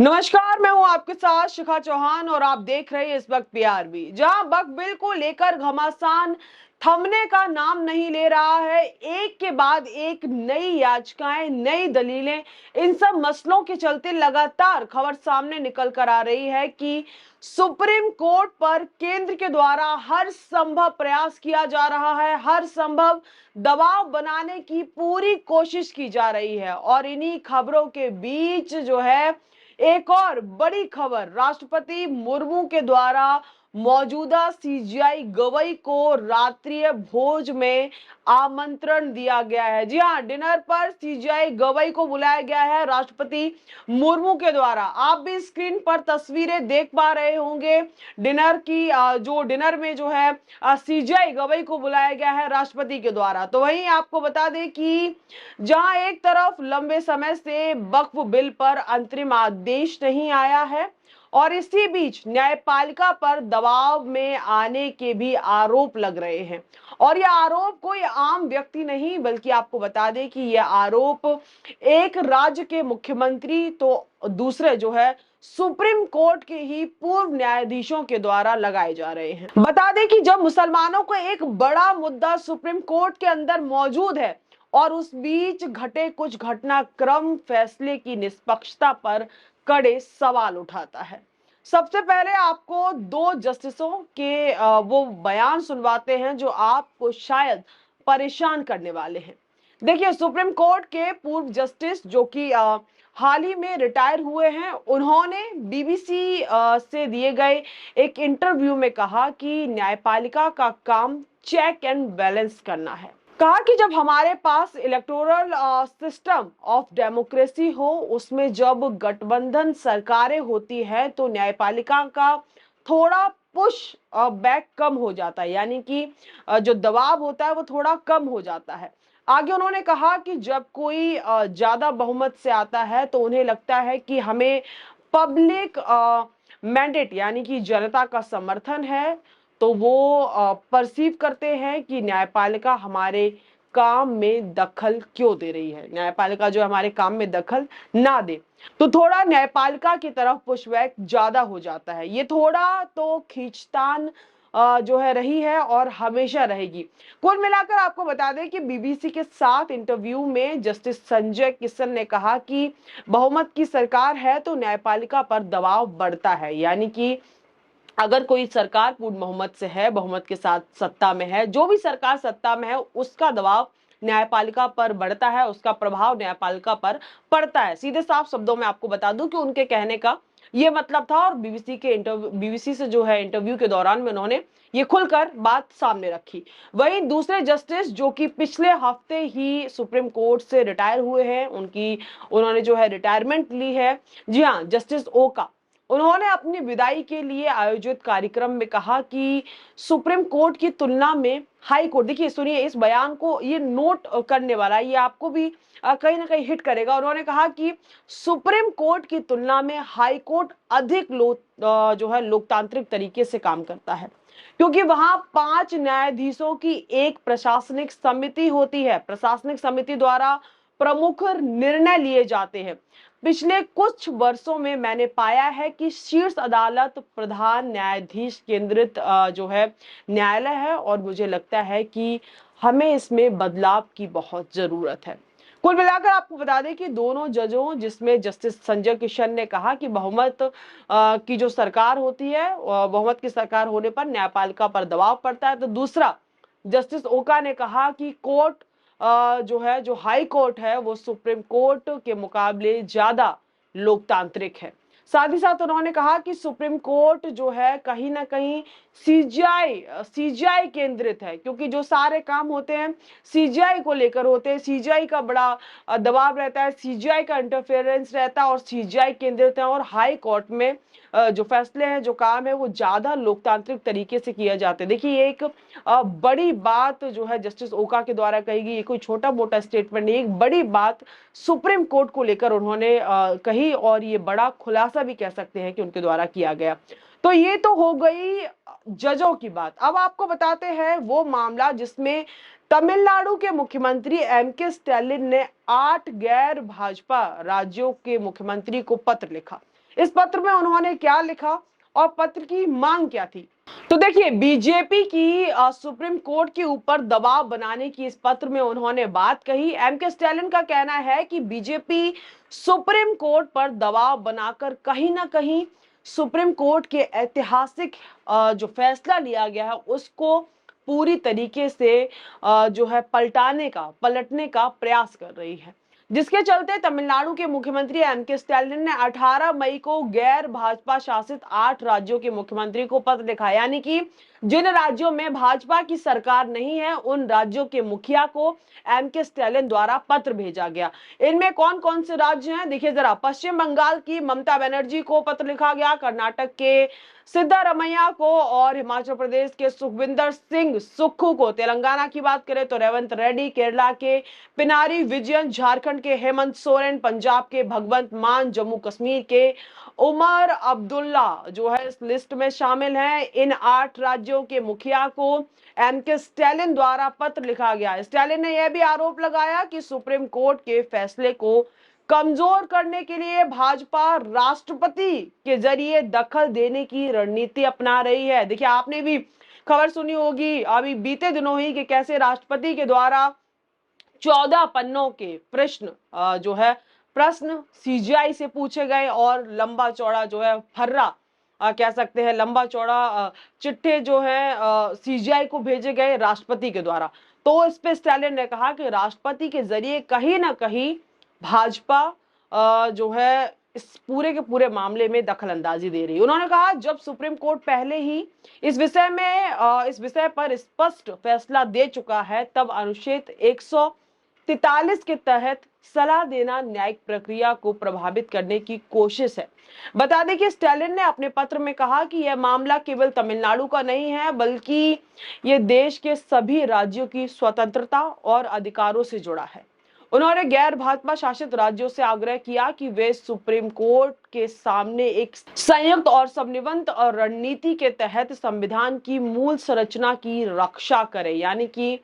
नमस्कार, मैं हूं आपके साथ शिखा चौहान और आप देख रहे हैं इस वक्त पीआरबी। जहां वक्फ बिल को लेकर घमासान थमने का नाम नहीं ले रहा है। एक के बाद एक नई याचिकाएं, नई दलीलें, इन सब मसलों के चलते लगातार खबर सामने निकल कर आ रही है कि सुप्रीम कोर्ट पर केंद्र के द्वारा हर संभव प्रयास किया जा रहा है, हर संभव दबाव बनाने की पूरी कोशिश की जा रही है। और इन्हीं खबरों के बीच जो है एक और बड़ी खबर, राष्ट्रपति मुर्मू के द्वारा मौजूदा सीजीआई गवई को रात्रि भोज में आमंत्रण दिया गया है। जी हां, डिनर पर सीजीआई गवई को बुलाया गया है राष्ट्रपति मुर्मू के द्वारा। आप भी स्क्रीन पर तस्वीरें देख पा रहे होंगे डिनर की, जो डिनर में जो है सीजीआई गवई को बुलाया गया है राष्ट्रपति के द्वारा। तो वहीं आपको बता दें कि जहां एक तरफ लंबे समय से वक्फ बिल पर अंतरिम आदेश नहीं आया है और इसी बीच न्यायपालिका पर दबाव में आने के भी आरोप लग रहे हैं। और यह आरोप कोई आम व्यक्ति नहीं, बल्कि आपको बता दें कि यह आरोप एक राज्य के मुख्यमंत्री तो दूसरे जो है सुप्रीम कोर्ट के ही पूर्व न्यायाधीशों के द्वारा लगाए जा रहे हैं। बता दें कि जब मुसलमानों को एक बड़ा मुद्दा सुप्रीम कोर्ट के अंदर मौजूद है और उस बीच घटे कुछ घटनाक्रम फैसले की निष्पक्षता पर कड़े सवाल उठाता है। सबसे पहले आपको दो जस्टिसों के वो बयान सुनवाते हैं जो आपको शायद परेशान करने वाले हैं। देखिए, सुप्रीम कोर्ट के पूर्व जस्टिस जो कि हाल ही में रिटायर हुए हैं, उन्होंने बीबीसी से दिए गए एक इंटरव्यू में कहा कि न्यायपालिका का काम चेक एंड बैलेंस करना है। कहा कि जब हमारे पास इलेक्टोरल सिस्टम ऑफ डेमोक्रेसी हो, उसमें जब गठबंधन सरकारें होती है तो न्यायपालिका का थोड़ा पुश बैक कम हो जाता है, यानी कि जो दबाव होता है वो थोड़ा कम हो जाता है। आगे उन्होंने कहा कि जब कोई ज्यादा बहुमत से आता है तो उन्हें लगता है कि हमें पब्लिक मैंडेट यानी कि जनता का समर्थन है, तो वो परसीव करते हैं कि न्यायपालिका हमारे काम में दखल क्यों दे रही है, न्यायपालिका जो हमारे काम में दखल ना दे। तो थोड़ा न्यायपालिका की तरफ पुशबैक ज्यादा हो जाता है। ये थोड़ा तो खींचतान जो है रही है और हमेशा रहेगी। कुल मिलाकर आपको बता दें कि बीबीसी के साथ इंटरव्यू में जस्टिस संजय किशन ने कहा कि बहुमत की सरकार है तो न्यायपालिका पर दबाव बढ़ता है, यानी कि अगर कोई सरकार पूर्ण बहुमत से है, बहुमत के साथ सत्ता में है, जो भी सरकार सत्ता में है उसका दबाव न्यायपालिका पर बढ़ता है, उसका प्रभाव न्यायपालिका पर पड़ता है। सीधे साफ शब्दों में आपको बता दूं कि उनके कहने का ये मतलब था और बीबीसी से जो है इंटरव्यू के दौरान में उन्होंने ये खुलकर बात सामने रखी। वहीं दूसरे जस्टिस जो कि पिछले हफ्ते ही सुप्रीम कोर्ट से रिटायर हुए हैं, उन्होंने जो है रिटायरमेंट ली है। जी हाँ, जस्टिस ओका, उन्होंने अपनी विदाई के लिए आयोजित कार्यक्रम में कहा कि सुप्रीम कोर्ट की तुलना में हाई कोर्ट, देखिए सुनिए इस बयान को, ये नोट करने वाला है, ये आपको भी कहीं ना कहीं हिट करेगा। उन्होंने कहा कि सुप्रीम कोर्ट की तुलना में हाई कोर्ट अधिक जो है लोकतांत्रिक तरीके से काम करता है, क्योंकि वहां 5 न्यायाधीशों की एक प्रशासनिक समिति होती है। प्रशासनिक समिति द्वारा प्रमुख निर्णय लिए जाते हैं। पिछले कुछ वर्षों में मैंने पाया है कि शीर्ष अदालत प्रधान न्यायाधीश केंद्रित जो है न्यायालय है और मुझे लगता है कि हमें इसमें बदलाव की बहुत जरूरत है। कुल मिलाकर आपको बता दें कि दोनों जजों, जिसमें जस्टिस संजय किशन ने कहा कि बहुमत की जो सरकार होती है, बहुमत की सरकार होने पर न्यायपालिका पर दबाव पड़ता है, तो दूसरा जस्टिस ओका ने कहा कि कोर्ट जो है, जो हाई कोर्ट है, वो सुप्रीम कोर्ट के मुकाबले ज्यादा लोकतांत्रिक है। साथ ही साथ उन्होंने कहा कि सुप्रीम कोर्ट जो है कहीं ना कहीं सीजीआई केंद्रित है, क्योंकि जो सारे काम होते हैं सीजीआई को लेकर होते हैं, सीजीआई का बड़ा दबाव रहता है, सीजीआई का इंटरफेरेंस रहता है और सीजीआई केंद्रित है। और हाई कोर्ट में जो फैसले हैं, जो काम है, वो ज्यादा लोकतांत्रिक तरीके से किया जाता है। देखिए, एक बड़ी बात जो है जस्टिस ओका के द्वारा कही गई, ये कोई छोटा मोटा स्टेटमेंट नहीं, एक बड़ी बात सुप्रीम कोर्ट को लेकर उन्होंने कही और ये बड़ा खुलासा भी कह सकते हैं कि उनके द्वारा किया गया। तो ये तो हो गई जजों की बात। अब आपको बताते हैं वो मामला जिसमें तमिलनाडु के मुख्यमंत्री एम के स्टालिन ने 8 गैर भाजपा राज्यों के मुख्यमंत्री को पत्र लिखा। इस पत्र में उन्होंने क्या लिखा और पत्र की मांग क्या थी? तो देखिए, बीजेपी की सुप्रीम कोर्ट के ऊपर दबाव बनाने की इस पत्र में उन्होंने बात कही। एमके स्टालिन का कहना है कि बीजेपी सुप्रीम कोर्ट पर दबाव बनाकर कहीं ना कहीं सुप्रीम कोर्ट के ऐतिहासिक जो फैसला लिया गया है उसको पूरी तरीके से जो है पलटने का प्रयास कर रही है, जिसके चलते तमिलनाडु के मुख्यमंत्री एमके स्टालिन ने 18 मई को गैर भाजपा शासित 8 राज्यों के मुख्यमंत्री को पत्र लिखा। यानी कि जिन राज्यों में भाजपा की सरकार नहीं है उन राज्यों के मुखिया को एमके स्टालिन द्वारा पत्र भेजा गया। इनमें कौन कौन से राज्य हैं देखिए जरा। पश्चिम बंगाल की ममता बनर्जी को पत्र लिखा गया, कर्नाटक के सिद्धारमैया को और हिमाचल प्रदेश के सुखविंदर सिंह सुक्खू को। तेलंगाना की बात करें तो रेवंत रेड्डी, केरला के पिनारी विजयन, झारखंड के हेमंत सोरेन, पंजाब के भगवंत मान, जम्मू कश्मीर के उमर अब्दुल्ला जो है इस लिस्ट में शामिल हैं। इन 8 राज्यों के मुखिया को एमके स्टालिन द्वारा पत्र लिखा गया। स्टालिन ने यह भी आरोप लगाया कि सुप्रीम कोर्ट के फैसले को कमजोर करने के लिए भाजपा राष्ट्रपति के जरिए दखल देने की रणनीति अपना रही है। देखिए, आपने भी खबर सुनी होगी अभी बीते दिनों ही कि कैसे राष्ट्रपति के द्वारा 14 पन्नों के प्रश्न सीजीआई से पूछे गए और लंबा चौड़ा जो है फर्रा कह सकते हैं, लंबा चौड़ा चिट्ठे जो है सीजीआई को भेजे गए राष्ट्रपति के द्वारा। तो इस पे स्टालिन ने कहा कि राष्ट्रपति के जरिए कहीं ना कहीं भाजपा जो है इस पूरे के पूरे मामले में दखल अंदाजी दे रही है। उन्होंने कहा जब सुप्रीम कोर्ट पहले ही इस विषय पर स्पष्ट फैसला दे चुका है तब अनुच्छेद 143 के तहत सलाह देना न्यायिक प्रक्रिया को प्रभावित करने की कोशिश है। बता दें कि स्टालिन ने अपने पत्र में कहा कि यह मामला केवल तमिलनाडु का नहीं है बल्कि यह देश के सभी राज्यों की स्वतंत्रता और अधिकारों से जुड़ा है। उन्होंने गैर भाजपा शासित राज्यों से आग्रह किया कि वे सुप्रीम कोर्ट के सामने एक संयुक्त और समन्वित और रणनीति के तहत संविधान की मूल संरचना की रक्षा करें। यानी कि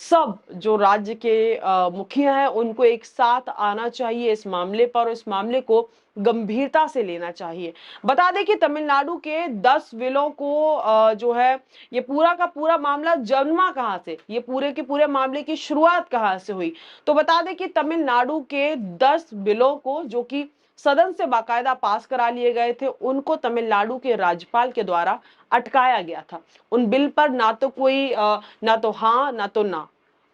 सब जो राज्य के मुखिया हैं उनको एक साथ आना चाहिए इस मामले पर, इस मामले को गंभीरता से लेना चाहिए। बता दें कि तमिलनाडु के 10 बिलों को जो है ये पूरा का पूरा मामला जन्मा कहां से, ये पूरे के पूरे मामले की शुरुआत कहां से हुई। तो बता दें कि तमिलनाडु के 10 बिलों को जो कि सदन से बाकायदा पास करा लिए गए थे उनको तमिलनाडु के राज्यपाल के द्वारा अटकाया गया था। उन बिल पर ना तो कोई ना तो हाँ ना तो ना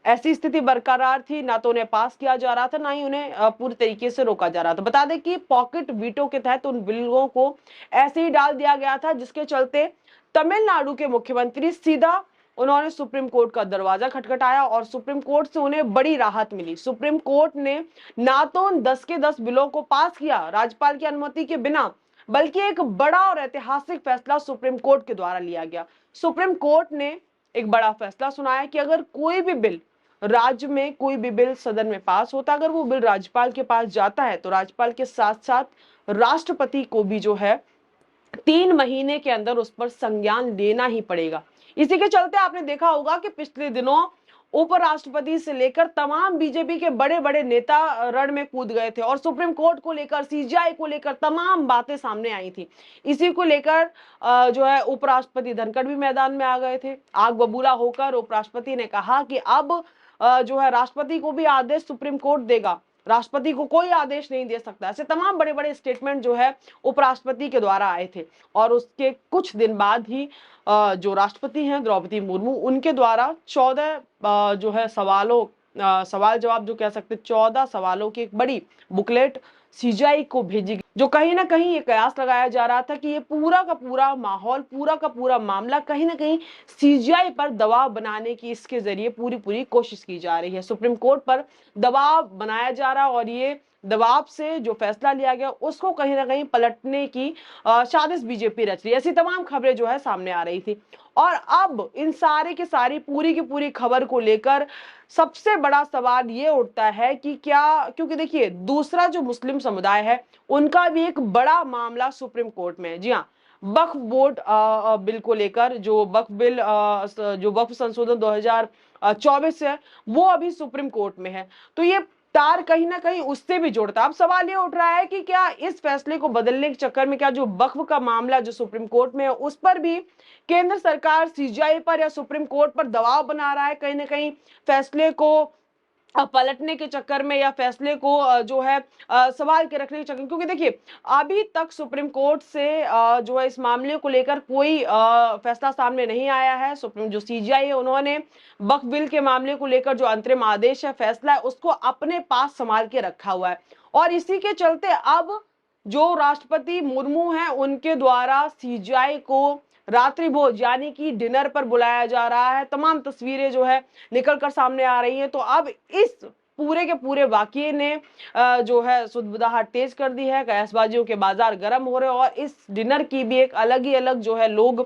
ऐसी स्थिति बरकरार थी, ना तो उन्हें पास किया जा रहा था ना ही उन्हें पूरी तरीके से रोका जा रहा था। बता दें कि पॉकेट वीटो के तहत उन बिलों को ऐसे ही डाल दिया गया था जिसके चलते तमिलनाडु के मुख्यमंत्री सीधा उन्होंने सुप्रीम कोर्ट का दरवाजा खटखटाया और सुप्रीम कोर्ट से उन्हें बड़ी राहत मिली। सुप्रीम कोर्ट ने ना तो उन 10 के 10 बिलों को पास किया राज्यपाल की अनुमति के बिना, बल्कि एक बड़ा और ऐतिहासिक फैसला सुप्रीम कोर्ट के द्वारा लिया गया। सुप्रीम कोर्ट ने एक बड़ा फैसला सुनाया कि अगर कोई भी बिल राज्य में कोई भी बिल सदन में पास होता, अगर वो बिल राज्यपाल के पास जाता है तो राज्यपाल के साथ साथ राष्ट्रपति को भी जो है 3 महीने के अंदर उस पर संज्ञान लेना ही पड़ेगा। इसी के चलते आपने देखा होगा कि पिछले दिनों उपराष्ट्रपति से लेकर तमाम बीजेपी के बड़े बड़े नेता रण में कूद गए थे और सुप्रीम कोर्ट को लेकर, सीजीआई को लेकर तमाम बातें सामने आई थी। इसी को लेकर जो है उपराष्ट्रपति धनखड़ भी मैदान में आ गए थे। आग बबूला होकर उपराष्ट्रपति ने कहा कि अब जो है राष्ट्रपति को भी आदेश सुप्रीम कोर्ट देगा, राष्ट्रपति को कोई आदेश नहीं दे सकता। ऐसे तमाम बड़े बड़े स्टेटमेंट जो है उपराष्ट्रपति के द्वारा आए थे और उसके कुछ दिन बाद ही जो राष्ट्रपति हैं द्रौपदी मुर्मू उनके द्वारा 14 जो है सवाल जवाब जो कह सकते 14 सवालों की एक बड़ी बुकलेट सीजीआई को भेजी गई, जो कहीं ना कहीं ये कयास लगाया जा रहा था कि ये पूरा का पूरा माहौल, पूरा का पूरा मामला कहीं ना कहीं सीजीआई पर दबाव बनाने की इसके जरिए पूरी कोशिश की जा रही है। सुप्रीम कोर्ट पर दबाव बनाया जा रहा और ये दबाव से जो फैसला लिया गया उसको कहीं ना कहीं पलटने की साजिश बीजेपी रच रही है। ऐसी तमाम खबरें जो है सामने आ रही थी और अब इन सारे की सारी पूरी की पूरी खबर को लेकर सबसे बड़ा सवाल ये उठता है कि क्या, क्योंकि देखिए दूसरा जो मुस्लिम समुदाय है उनका भी एक बड़ा मामला सुप्रीम कोर्ट में है। जी हाँ, वक्फ बोर्ड बिल को लेकर जो वक्फ संशोधन 2024 है वो अभी सुप्रीम कोर्ट में है। तो ये तार कहीं ना कहीं उससे भी जुड़ता। अब सवाल ये उठ रहा है कि क्या इस फैसले को बदलने के चक्कर में क्या जो वक्फ का मामला जो सुप्रीम कोर्ट में है उस पर भी केंद्र सरकार सीजीआई पर या सुप्रीम कोर्ट पर दबाव बना रहा है, कहीं ना कहीं फैसले को पलटने के चक्कर में या फैसले को जो है सवाल के रखने के चक्कर में। क्योंकि देखिए अभी तक सुप्रीम कोर्ट से जो है इस मामले को लेकर कोई फैसला सामने नहीं आया है। सुप्रीम जो सीजीआई है उन्होंने वक्फ बिल के मामले को लेकर जो अंतरिम आदेश है, फैसला है, उसको अपने पास संभाल के रखा हुआ है। और इसी के चलते अब जो राष्ट्रपति मुर्मू हैं उनके द्वारा सीजीआई को रात्रि भोज यानी कि डिनर पर बुलाया जा रहा है। तमाम तस्वीरें जो है निकल कर सामने आ रही हैं। तो अब इस पूरे के पूरे वाकये ने जो है सुदबुदाहट तेज कर दी है, कयासबाजियों के बाजार गर्म हो रहे हैं और इस डिनर की भी एक अलग ही अलग जो है लोग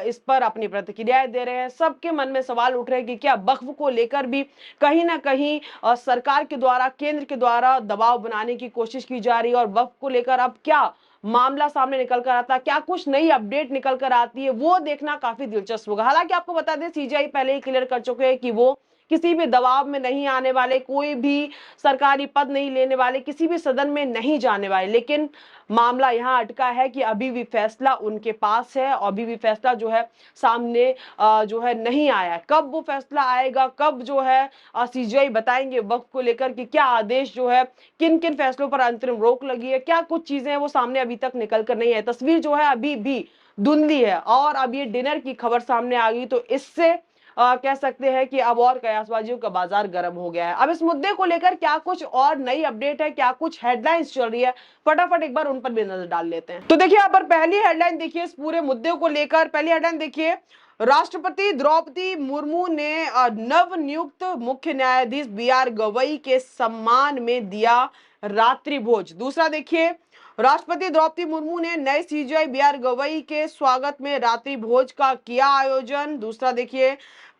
इस पर अपनी प्रतिक्रियाएं दे रहे हैं। सबके मन में सवाल उठ रहे हैं कि क्या वक्फ को लेकर भी कहीं ना कहीं सरकार के द्वारा, केंद्र के द्वारा दबाव बनाने की कोशिश की जा रही है और वक्फ को लेकर अब क्या मामला सामने निकल कर आता है, क्या कुछ नई अपडेट निकल कर आती है, वो देखना काफी दिलचस्प होगा। हालांकि आपको बता दें सीजीआई पहले ही क्लियर कर चुके हैं कि वो किसी भी दबाव में नहीं आने वाले, कोई भी सरकारी पद नहीं लेने वाले, किसी भी सदन में नहीं जाने वाले। लेकिन मामला यहां अटका है कि अभी भी फैसला उनके पास है और अभी भी फैसला जो है सामने जो है नहीं आया। कब वो फैसला आएगा, कब जो है सीजीआई बताएंगे वक्त को लेकर कि क्या आदेश जो है, किन किन फैसलों पर अंतरिम रोक लगी है, क्या कुछ चीजें हैं वो सामने अभी तक निकल कर नहीं है। तस्वीर जो है अभी भी धुंधली है और अब ये डिनर की खबर सामने आ गई तो इससे कह सकते हैं कि अब और कयासबाजियों का बाजार गर्म हो गया है। अब इस मुद्दे को लेकर क्या कुछ और नई अपडेट है, क्या कुछ हेडलाइंस चल रही है, फटाफट एक बार उन पर भी नजर डाल लेते हैं। तो देखिए यहाँ पर पहली हेडलाइन देखिए इस पूरे मुद्दे को लेकर, पहली हेडलाइन देखिए, राष्ट्रपति द्रौपदी मुर्मू ने नव नियुक्त मुख्य न्यायाधीश बीआर गवई के सम्मान में दिया रात्रि भोज। दूसरा देखिए, राष्ट्रपति द्रौपदी मुर्मू ने नए सीजीआई बीआर गवई के स्वागत में रात्रि भोज का किया आयोजन। दूसरा देखिए,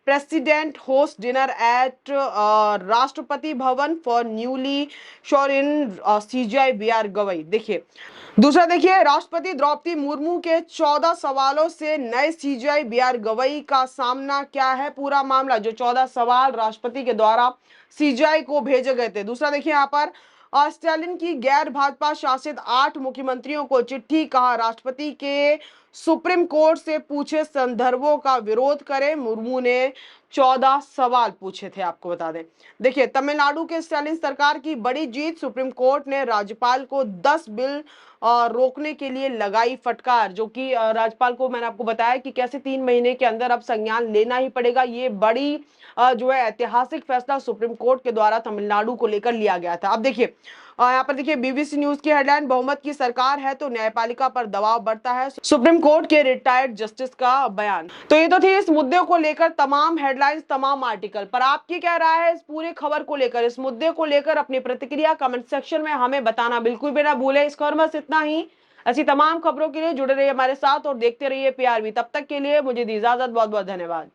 president host dinner at Rashtrapati Bhavan for newly sworn in CJI BR Gavai. देखिए दूसरा देखिए, राष्ट्रपति द्रौपदी मुर्मू के 14 सवालों से नए सीजीआई बीआर गवई का सामना क्या है, पूरा मामला, जो 14 सवाल राष्ट्रपति के द्वारा सीजीआई को भेजे गए थे। दूसरा देखिए यहाँ पर स्टालिन की गैर भाजपा शासित 8 मुख्यमंत्रियों को चिट्ठी, कहा राष्ट्रपति के सुप्रीम कोर्ट से पूछे संदर्भों का विरोध करें। मुर्मू ने 14 सवाल पूछे थे, आपको बता दें। देखिए तमिलनाडु के स्टालिन सरकार की बड़ी जीत, सुप्रीम कोर्ट ने राज्यपाल को 10 बिल रोकने के लिए लगाई फटकार, जो कि राज्यपाल को मैंने आपको बताया कि कैसे 3 महीने के अंदर अब संज्ञान लेना ही पड़ेगा। ये बड़ी जो है ऐतिहासिक फैसला सुप्रीम कोर्ट के द्वारा तमिलनाडु को लेकर लिया गया था। अब देखिए यहाँ पर देखिए बीबीसी न्यूज की हेडलाइन, बहुमत की सरकार है तो न्यायपालिका पर दबाव बढ़ता है, सुप्रीम कोर्ट के रिटायर्ड जस्टिस का बयान। तो ये तो थी इस मुद्दे को लेकर तमाम हेडलाइंस, तमाम आर्टिकल। पर आपकी क्या राय है इस पूरे खबर को लेकर, इस मुद्दे को लेकर? अपनी प्रतिक्रिया कमेंट सेक्शन में हमें बताना बिल्कुल भी ना भूले। इस खबर में बस इतना ही। ऐसी तमाम खबरों के लिए जुड़े रहिए हमारे साथ और देखते रहिए पीआरबी। तब तक के लिए मुझे दी इजाजत। बहुत बहुत धन्यवाद।